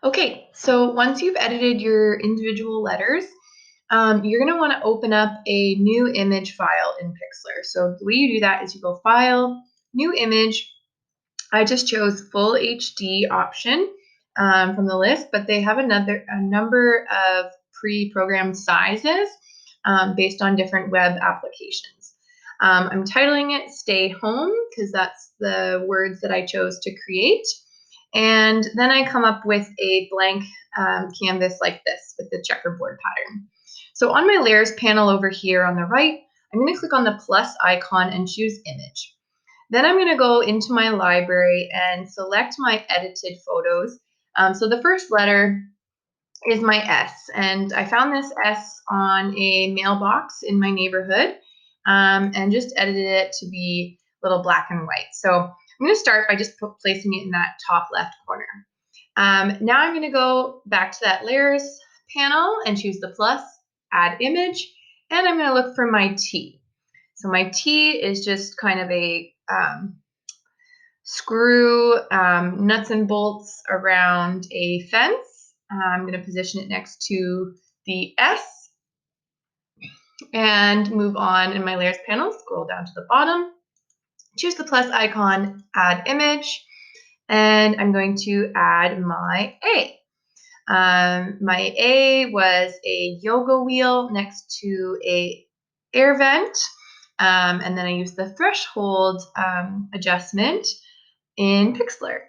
Okay, so once you've edited your individual letters, you're going to want to open up a new image file in Pixlr. So the way you do that is you go File, New Image. I just chose Full HD option from the list, but they have a number of pre-programmed sizes based on different web applications. I'm titling it Stay Home because that's the words that I chose to create. And then I come up with a blank canvas like this with the checkerboard pattern. So on my layers panel over here on the right, I'm going to click on the plus icon and choose image. Then I'm going to go into my library and select my edited photos. So the first letter is my S, and I found this S on a mailbox in my neighborhood and just edited it to be a little black and white. So I'm going to start by just placing it in that top left corner. Now I'm going to go back to that layers panel and choose the plus, add image, and I'm going to look for my T. So my T is just kind of a screw nuts and bolts around a fence. I'm going to position it next to the S and move on in my layers panel, scroll down to the bottom, choose the plus icon, add image, and I'm going to add my A. My A was a yoga wheel next to a air vent, and then I used the threshold adjustment in Pixlr.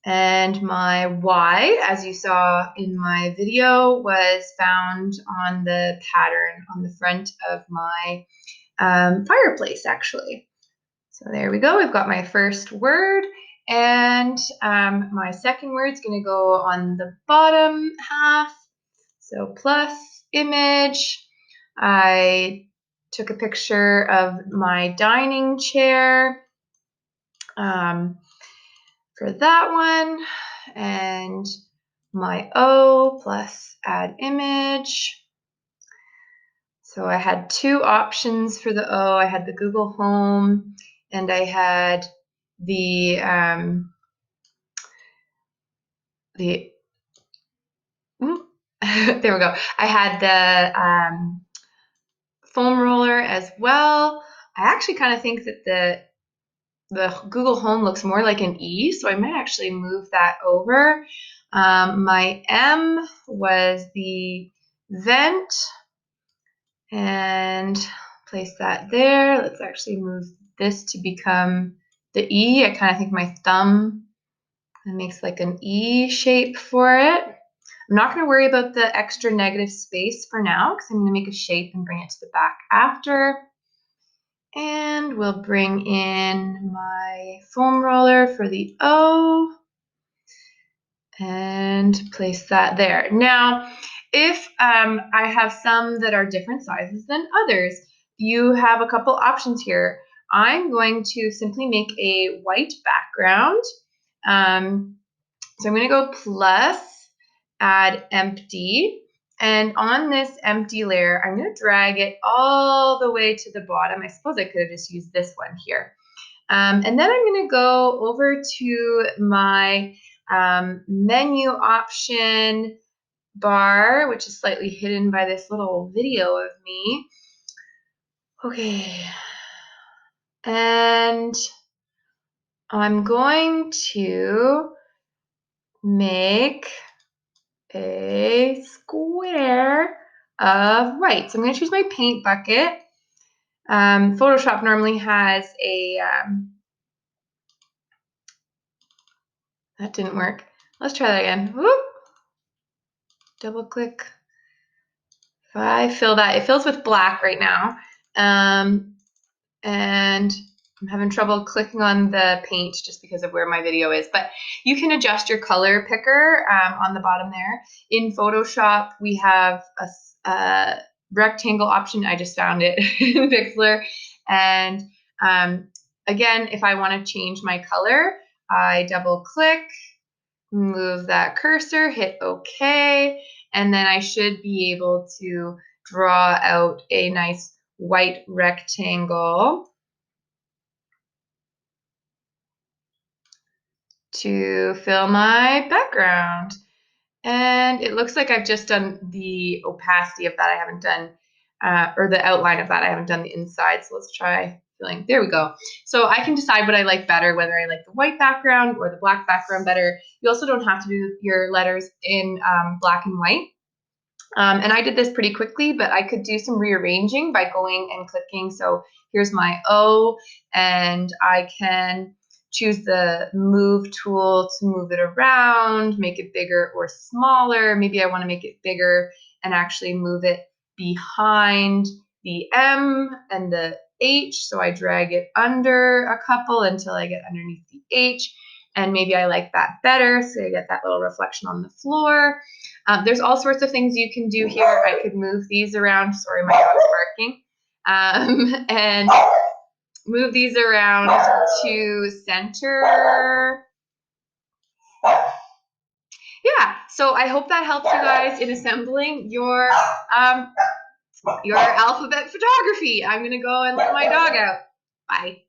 And my Y, as you saw in my video, was found on the pattern on the front of my fireplace, actually. So there we go. We've got my first word, and my second word is going to go on the bottom half. So plus image. I took a picture of my dining chair for that one, and my O plus add image. So I had two options for the O. I had the Google Home, and I had the there we go. I had the foam roller as well. I actually kind of think that the Google Home looks more like an E, so I might actually move that over. My M was the vent, and place that there. Let's actually move this to become the E. I kind of think my thumb makes like an E shape for it. I'm not going to worry about the extra negative space for now because I'm going to make a shape and bring it to the back after. And we'll bring in my foam roller for the O and place that there. Now, if I have some that are different sizes than others, you have a couple options here. I'm going to simply make a white background. So I'm going to go plus, add empty. And on this empty layer, I'm going to drag it all the way to the bottom. I suppose I could have just used this one here. And then I'm going to go over to my menu option bar, which is slightly hidden by this little video of me. Okay. And I'm going to make a square of white. So I'm going to choose my paint bucket. Photoshop normally has a, that didn't work. Let's try that again. Whoop. Double click. If I fill that, it fills with black right now. And I'm having trouble clicking on the paint just because of where my video is, but you can adjust your color picker on the bottom there. In Photoshop, we have a rectangle option. I just found it in Pixlr. And again, if I want to change my color, I double click, move that cursor, hit OK, and then I should be able to draw out a nice white rectangle to fill my background. And it looks like I've just done the opacity of that. I haven't done, or the outline of that. I haven't done the inside. So let's try filling. There we go. So I can decide what I like better, whether I like the white background or the black background better. You also don't have to do your letters in black and white. And I did this pretty quickly, but I could do some rearranging by going and clicking. So here's my O, and I can choose the move tool to move it around, make it bigger or smaller. Maybe I want to make it bigger and actually move it behind the M and the H. So I drag it under a couple until I get underneath the H. And maybe I like that better, so I get that little reflection on the floor. There's all sorts of things you can do here. I could move these around. Sorry, my dog's barking. And move these around to center. Yeah, so I hope that helps you guys in assembling your alphabet photography. I'm going to go and let my dog out. Bye.